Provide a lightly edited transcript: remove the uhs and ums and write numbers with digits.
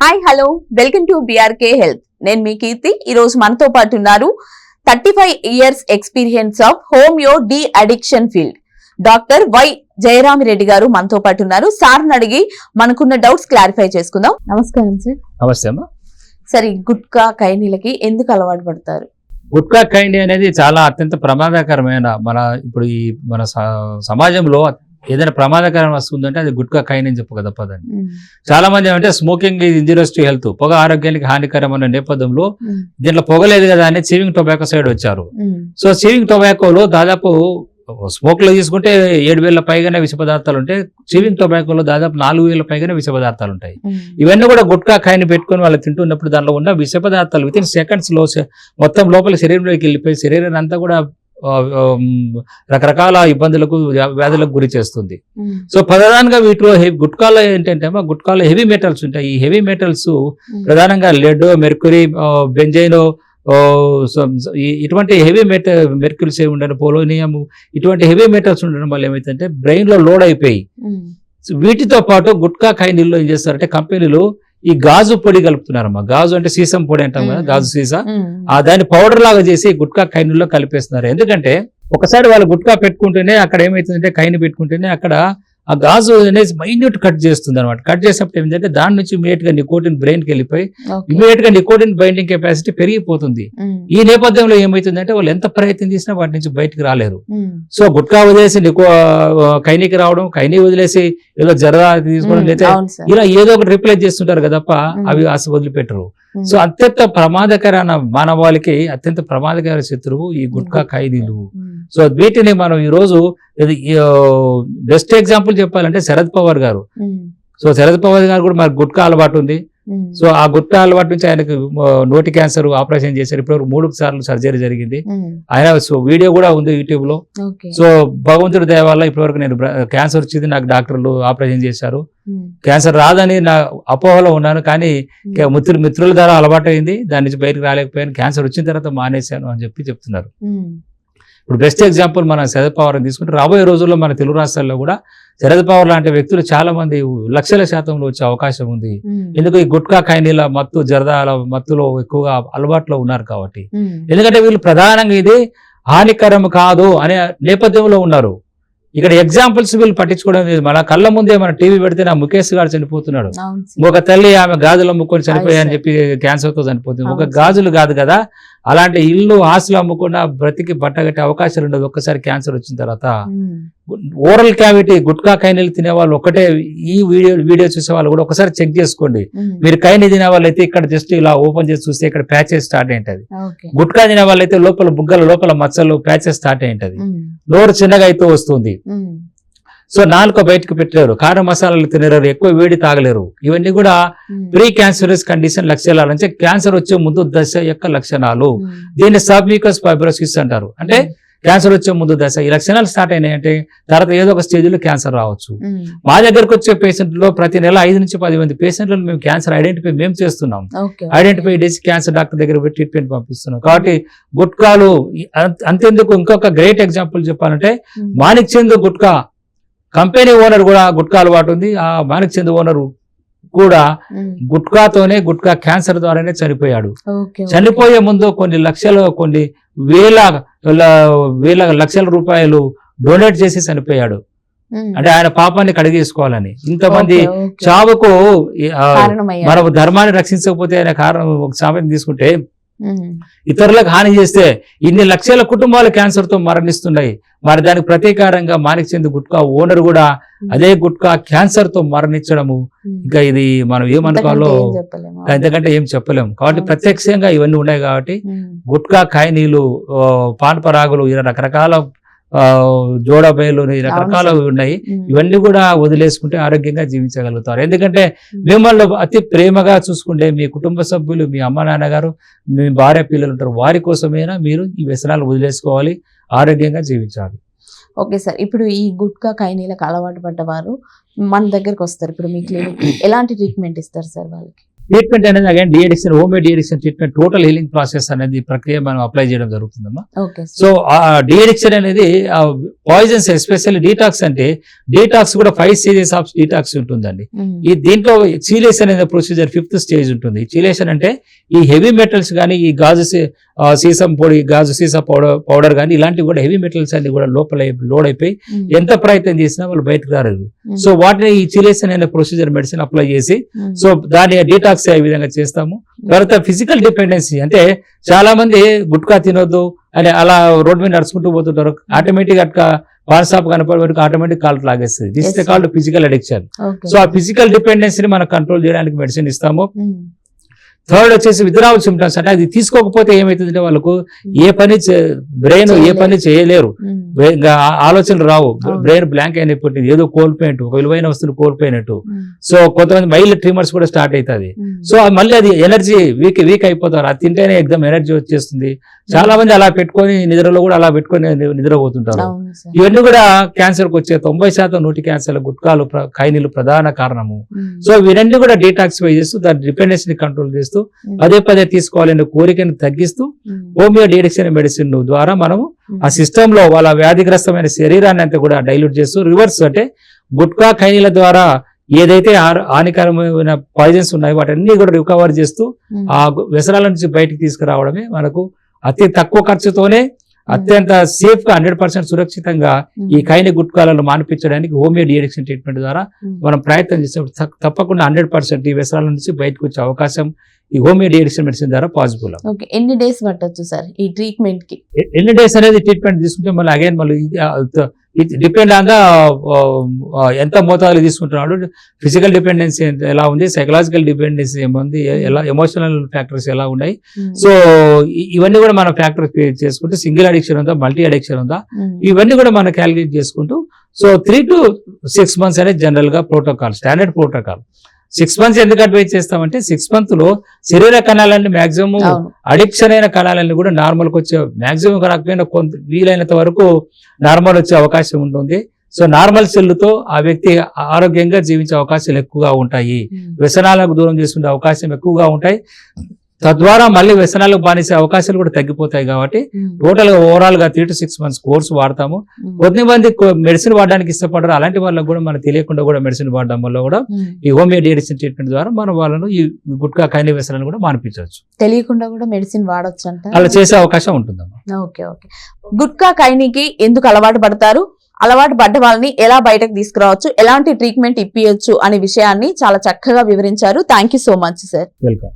Hi hello welcome to BRK health. నేను మీ కీర్తి. ఈ రోజు మనతో పాటు ఉన్నారు 35 years experience of homeo de addiction field doctor why Jayaramireddy గారు మనతో పాటు ఉన్నారు. సార్ని అడిగి మనకున్న డౌట్స్ క్లారిఫై చేసుకుందాం. నమస్కారం సార్. నమస్తే అమ్మా. సరే, గుట్కా ఖైనీలకి ఎందుకు అలవాటు పడతారు? గుట్కా ఖైనీ అనేది చాలా అత్యంత ప్రమాదకరమైన మన సమాజంలో ఏదైనా ప్రమాదకరం వస్తుందంటే అది గుట్కా ఖైనీ అని చెప్పు కదా పదండి. చాలా మంది ఏమంటే smoking is injurious to health, పొగ ఆరోగ్యానికి హానికరం అనే నేపథ్యంలో దీంట్లో పొగలేదు కదా అని చీవింగ్ టొబాకో సైడ్ వచ్చారు. సో చీవింగ్ టొబాకోలో దాదాపు స్మోక్ లో తీసుకుంటే 7,000 పైగానే విష పదార్థాలు ఉంటాయి. చీవింగ్ టొబాకోలో దాదాపు 4,000 పైగానే విష పదార్థాలు ఉంటాయి. ఇవన్నీ కూడా గుట్కా ఖైనీ పెట్టుకుని వాళ్ళు తింటున్నప్పుడు దానిలో ఉన్న విష పదార్థాలు విత్ ఇన్ సెకండ్స్ లో మొత్తం లోపల శరీరంలోకి వెళ్ళిపోయి శరీరాన్ని అంతా కూడా రకరకాల ఇబ్బందులకు వ్యాధులకు గురి చేస్తుంది. సో ప్రధానంగా వీటిలో గుట్కాలో ఏంటంటే గుట్కాలో హెవీ మెటల్స్ ఉంటాయి. ఈ హెవీ మెటల్స్ ప్రధానంగా లెడ్, మెర్క్యూరీ, బెంజైన్, ఇటువంటి హెవీ మెర్క్యూరీస్ ఉండడం, పోలోనియం, ఇటువంటి హెవీ మెటల్స్ ఉండడం వల్ల ఏమైతుందంటే బ్రెయిన్ లో లోడ్ అయిపోయి వీటితో పాటు గుట్కా ఖైనీల్లో ఏం చేస్తారంటే కంపెనీలు ఈ గాజు పొడి కలుపుతున్నారమ్మా. గాజు అంటే సీసం పొడి అంటాం కదా, గాజు సీసా, దాన్ని పౌడర్ లాగా చేసి గుట్కా ఖైనీల్లో కలిపేస్తున్నారు. ఎందుకంటే ఒకసారి వాళ్ళు గుట్కా పెట్టుకుంటేనే అక్కడ ఏమైతుందంటే ఖైనీ పెట్టుకుంటేనే అక్కడ ఆ గాజు అనేది మైన్యూట్ కట్ చేస్తుంది అనమాట. కట్ చేసినప్పుడు ఏంటంటే దాని నుంచి ఇమీడియట్ గా నికోటిన్ బ్రెయిన్ కి వెళ్ళిపోయి ఇమీడియట్ గా నికోటిన్ బైండింగ్ కెపాసిటీ పెరిగిపోతుంది. ఈ నేపథ్యంలో ఏమైతుందంటే వాళ్ళు ఎంత ప్రయత్నం చేసినా వాటి నుంచి బయటకు రాలేరు. సో గుట్కా వదిలేసి ఖైనీకి రావడం, ఖైనీ వదిలేసి ఏదో జరదా తీసుకోవడం, లేదా ఇలా ఏదో ఒకటి రిప్లేస్ చేస్తుంటారు కదా తప్ప అవి అసలు వదిలిపెట్టరు. సో అత్యంత ప్రమాదకరమైన మానవాళికి అత్యంత ప్రమాదకర శత్రువు ఈ గుట్కా ఖైనీలు. సో వీటిని మనం ఈ రోజు బెస్ట్ ఎగ్జాంపుల్ చెప్పాలంటే శరద్ పవార్ గారు. సో శరద్ పవార్ గారు కూడా మనకు గుట్కా అలవాటు ఉంది. సో ఆ గుట్కా అలవాటు నుంచి ఆయనకు నోటి క్యాన్సర్ ఆపరేషన్ చేశారు. ఇప్పుడు 3 సార్లు సర్జరీ జరిగింది. ఆయన వీడియో కూడా ఉంది యూట్యూబ్ లో. సో భగవంతుడి దయ వల్ల ఇప్పటివరకు నేను క్యాన్సర్ వచ్చింది, నాకు డాక్టర్లు ఆపరేషన్ చేశారు. క్యాన్సర్ రాదని నా అపోహలో ఉన్నాను, కానీ మిత్రుల ద్వారా అలవాటు అయింది, దాని నుంచి బయటకు రాలేకపోయాను. క్యాన్సర్ వచ్చిన తర్వాత మానేశాను అని చెప్తున్నారు. ఇప్పుడు బెస్ట్ ఎగ్జాంపుల్ మనం శరద్ పవార్ అని తీసుకుంటే రాబోయే రోజుల్లో మన తెలుగు రాష్ట్రాల్లో కూడా శరద్ పవార్ లాంటి వ్యక్తులు చాలా మంది లక్షల శాతంలో వచ్చే అవకాశం ఉంది. ఎందుకు ఈ గుట్కా ఖైనీల మత్తు, జరదాల మత్తులో ఎక్కువగా అలవాట్లో ఉన్నారు కాబట్టి. ఎందుకంటే వీళ్ళు ప్రధానంగా ఇది హానికరం కాదు అనే నేపథ్యంలో ఉన్నారు. ఇక్కడ ఎగ్జాంపుల్స్ వీళ్ళు పట్టించుకోవడం లేదు. మన కళ్ళ ముందే మన టీవీ పెడితే నా ముఖేష్ గారు చనిపోతున్నాడు, ఒక తల్లి ఆమె గాజులు అమ్ముకొని చనిపోయాయని చెప్పి క్యాన్సర్ తో చనిపోతుంది. ఒక గాజులు కాదు కదా, అలాంటి ఇల్లు ఆస్తులు అమ్ముకున్న బ్రతికి బట్టగట్టే అవకాశాలు ఉండదు ఒక్కసారి క్యాన్సర్ వచ్చిన తర్వాత. ఓరల్ క్యావిటీ గుట్కా ఖైనీలు తినే వాళ్ళు ఒకటే ఈ వీడియో చూసే వాళ్ళు కూడా ఒకసారి చెక్ చేసుకోండి. మీరు ఖైనీ తినే వాళ్ళు అయితే ఇక్కడ జస్ట్ ఇలా ఓపెన్ చేసి చూస్తే ఇక్కడ ప్యాచెస్ స్టార్ట్ అయింటది. గుట్కా తినే వాళ్ళైతే లోపల బుగ్గల లోపల మచ్చలు ప్యాచెస్ స్టార్ట్ అయింటది. నోరు చిన్నగా అయితే వస్తుంది. సో నాలుక బయటకు పెట్టలేరు, కారం మసాలాలు తినలేరు, ఎక్కువ వేడి తాగలేరు. ఇవన్నీ కూడా ప్రీ క్యాన్సరస్ కండిషన్ లక్షణాలు, అంటే క్యాన్సర్ వచ్చే ముందు దశ యొక్క లక్షణాలు. దీన్ని సబ్మ్యూకస్ ఫైబ్రోసిస్ అంటారు. అంటే క్యాన్సర్ వచ్చే ముందు దశ. ఈ లక్షణాలు స్టార్ట్ అయినాయంటే తర్వాత ఏదో ఒక స్టేజ్ లో క్యాన్సర్ రావచ్చు. మా దగ్గరకు వచ్చే పేషెంట్లో ప్రతి నెల 5 నుంచి 10 మంది పేషెంట్లు మేము క్యాన్సర్ ఐడెంటిఫై మేము చేస్తున్నాం. ఐడెంటిఫై చేసి క్యాన్సర్ డాక్టర్ దగ్గర పోయి ట్రీట్మెంట్ పంపిస్తున్నాం. కాబట్టి గుట్కాలు అంతెందుకు, ఇంకొక గ్రేట్ ఎగ్జాంపుల్ చెప్పాలంటే మాణిక్ చంద్ గుట్కా కంపెనీ ఓనర్ కూడా గుట్కా అలవాటు ఉంది. ఆ మాణిక్ చంద్ ఓనర్ కూడా గుట్కాతోనే గుట్కా క్యాన్సర్ ద్వారానే చనిపోయాడు. చనిపోయే ముందు కొన్ని వేల లక్షల రూపాయలు డొనేట్ చేసి చనిపోయాడు. అంటే ఆయన పాపాన్ని కడిగేసుకోవాలని. ఇంతమంది చావుకు మన ధర్మాన్ని రక్షించకపోతే ఆయన కారణం ఒక సామెత తీసుకుంటే, ఇతరులకు హాని చేస్తే ఇన్ని లక్షల కుటుంబాలు క్యాన్సర్ తో మరణిస్తున్నాయి. మరి దానికి ప్రతీకారంగా మాణిక్ చంద్ గుట్కా ఓనర్ కూడా అదే గుట్కా క్యాన్సర్ తో మరణించడము, ఇంకా ఇది మనం ఏమనుకోవాలో ఎందుకంటే ఏం చెప్పలేము. కాబట్టి ప్రత్యక్షంగా ఇవన్నీ ఉన్నాయి. కాబట్టి గుట్కా ఖైనీలు, పాన్పరాగులు, ఇలా రకరకాల జోడబేలు, రకరకాలు ఉన్నాయి. ఇవన్నీ కూడా వదిలేసుకుంటే ఆరోగ్యంగా జీవించగలుగుతారు. ఎందుకంటే మిమ్మల్ని అతి ప్రేమగా చూసుకుంటే మీ కుటుంబ సభ్యులు, మీ అమ్మ నాన్నగారు, మీ భార్య పిల్లలు ఉంటారు. వారి కోసమైనా మీరు ఈ వ్యసనాలు వదిలేసుకోవాలి, ఆరోగ్యంగా జీవించాలి. ఓకే సార్, ఇప్పుడు ఈ గుట్కా ఖైనీలకు అలవాటు పడ్డవారు మన దగ్గరకు వస్తారు. ఇప్పుడు మీ క్లినిక్ ఎలాంటి ట్రీట్మెంట్ ఇస్తారు సార్ వాళ్ళకి? ట్రీట్మెంట్ అనేది again de addiction homeo de addiction treatment total healing process అనేది ప్రక్రియ మనం అప్లై చేయడం జరుగుతుందమ్మా. Okay sir. So de addiction అనేది పాయిజన్స్ ఎస్పెషల్లీ డీటాక్స్ అంటే డీటాక్స్ కూడా 5 stages ఆఫ్ డీటాక్స్ ఉంటుందండి. ఈ దీంట్లో చీలేషన్ అనే ప్రొసీజర్ 5th స్టేజ్ ఉంటుంది. చీలేషన్ అంటే ఈ హెవీ మెటల్స్ కానీ ఈ గాజు సీసం పొడి గాజు సీసా పౌడర్ కానీ ఇలాంటివి కూడా హెవీ మెటల్స్ అన్ని కూడా లోపల లోడ్ అయిపోయి ఎంత ప్రయత్నం చేసినా వాళ్ళు బయటకు రాలేదు. సో వాటిని ఈ చీలేషన్ అనే ప్రొసీజర్ మెడిసిన్ అప్లై చేసి సో దాన్ని డీటాక్స్ అయ్యే విధంగా చేస్తాము. తర్వాత ఫిజికల్ డిపెండెన్సీ అంటే చాలా మంది గుట్కా తినొద్దు అని అలా రోడ్ మీద నడుచుకుంటూ పోతుంటారు. ఆటోమేటిక్ అట్లా బార్ షాప్ కనపడే వరకు ఆటోమేటిక్ కాల్ లాగేస్తుంది. This is called physical addiction. So ఆ ఫిజికల్ డిపెండెన్సీని మనం కంట్రోల్ చేయడానికి మెడిసిన్ ఇస్తాము. థర్డ్ వచ్చేసి విత్డ్రావల్ సిమ్టమ్స్ అంటే అది తీసుకోకపోతే ఏమైతుందంటే వాళ్ళకు ఏ పని బ్రెయిన్ ఏ పని చేయలేరు, ఆలోచనలు రావు, బ్రెయిన్ బ్లాంక్ అయినట్టు ఏదో కోల్పోయినట్టు ఒక విలువైన వస్తువులు కోల్పోయినట్టు. సో కొంతమంది మైల్డ్ ట్రిమర్స్ కూడా స్టార్ట్ అవుతుంది. సో మళ్ళీ అది ఎనర్జీ వీక్ అయిపోతారు. అది తింటేనే ఎగ్జామ్ ఎనర్జీ వచ్చేస్తుంది. చాలా మంది అలా పెట్టుకొని నిద్రలో కూడా అలా పెట్టుకొని నిద్రపోతుంటారు. ఇవన్నీ కూడా క్యాన్సర్ కు వచ్చే 90% నోటి క్యాన్సర్ గుట్కాలు ఖైనీలు ప్రధాన కారణము. సో ఇవన్నీ కూడా డీటాక్సిఫై చేస్తూ దాని డిపెండెన్సీని కంట్రోల్ చేస్తూ పదే పదే తీసుకోవాలనే కోరికను తగ్గిస్తూ హోమియో డి అడిక్షన్ మెడిసిన్ ద్వారా మనము ఆ సిస్టమ్ లో వాళ్ళ వ్యాధిగ్రస్తమైన శరీరాన్ని అంతా కూడా డైల్యూట్ చేస్తూ రివర్స్ అంటే గుట్కా ఖైనీల ద్వారా ఏదైతే హానికరమైన పాయిజన్స్ ఉన్నాయో వాటన్ని కూడా రికవర్ చేస్తూ ఆ వ్యసనాల నుంచి బయటికి తీసుకురావడమే మనకు అతి తక్కువ ఖర్చుతోనే అత్యంత సేఫ్ గా 100% సురక్షితంగా ఈ ఖైనీ గుట్కాలను మానిపించడానికి హోమియో డి అడిక్షన్ ట్రీట్మెంట్ ద్వారా మనం ప్రయత్నం చేసినప్పుడు తప్పకుండా 100% ఈ వ్యసనాల నుంచి బయటకు వచ్చే అవకాశం ఈ హోమియో డి అడిక్షన్ మెడిసిన్ ద్వారా పాసిబుల్. ఎన్ని డేస్ పట్టొచ్చు సార్ ఈ ట్రీట్మెంట్ కి? ఎన్ని డేస్ అనేది ట్రీట్మెంట్ తీసుకుంటే మళ్ళీ అగైన్ మళ్ళీ డిపెండ్ ఆన్ దా ఎంత మోతాదులు తీసుకుంటున్నాడు, ఫిజికల్ డిపెండెన్సీ ఎలా ఉంది, సైకలాజికల్ డిపెండెన్సీ ఏముంది, ఎలా ఎమోషనల్ ఫ్యాక్టర్స్ ఎలా ఉన్నాయి. సో ఇవన్నీ కూడా మనం ఫ్యాక్టర్ చేసుకుంటూ సింగిల్ అడిక్షన్ ఉందా మల్టీ అడిక్షన్ ఉందా ఇవన్నీ కూడా మనం క్యాలిక్యులేట్ చేసుకుంటూ సో 3 to 6 months అనేది జనరల్ గా ప్రోటోకాల్, స్టాండర్డ్ ప్రోటోకాల్. 6 months ఎందుకు అడ్వైజ్ చేస్తామంటే 6 months లో శరీర కణాలన్నీ మాక్సిమం అడిక్షన్ అయిన కణాలన్నీ కూడా నార్మల్ కి వచ్చే మాక్సిమం రాకపోయినా కొంత వీలైనంత వరకు నార్మల్ వచ్చే అవకాశం ఉంటుంది. సో నార్మల్ సెల్లుతో ఆ వ్యక్తి ఆరోగ్యంగా జీవించే అవకాశాలు ఎక్కువగా ఉంటాయి. వ్యసనాలకు దూరం చేసుకునే అవకాశం ఎక్కువగా ఉంటాయి. తద్వారా మళ్ళీ వ్యసనాలకు బానిసే అవకాశాలు కూడా తగ్గిపోతాయి. కాబట్టి టోటల్ గా ఓవరాల్ గా 3 to 6 months కోర్సు వాడతాము. కొద్దిమంది మెడిసిన్ వాడడానికి ఇష్టపడరు. అలాంటి వాళ్ళకు కూడా మనకు తెలియకుండా కూడా మెడిసిన్ వాడడం వల్ల కూడా ఈ హోమియో డి అడిక్షన్ ట్రీట్మెంట్ ద్వారా మనం వాళ్ళను ఈ గుట్కా ఖైనీ వ్యసనాలను కూడా మానిపించవచ్చు. తెలియకుండా కూడా మెడిసిన్ వాడొచ్చు అంట, అలా చేసే అవకాశం ఉంటుందమ్మా. ఓకే. గుట్కా ఖైనీకి ఎందుకు అలవాటు పడతారు, అలవాటు పడ్డ వాళ్ళని ఎలా బయటకు తీసుకురావచ్చు, ఎలాంటి ట్రీట్మెంట్ ఇప్పియొచ్చు అనే విషయాన్ని చాలా చక్కగా వివరించారు. Thank you so much sir. Welcome.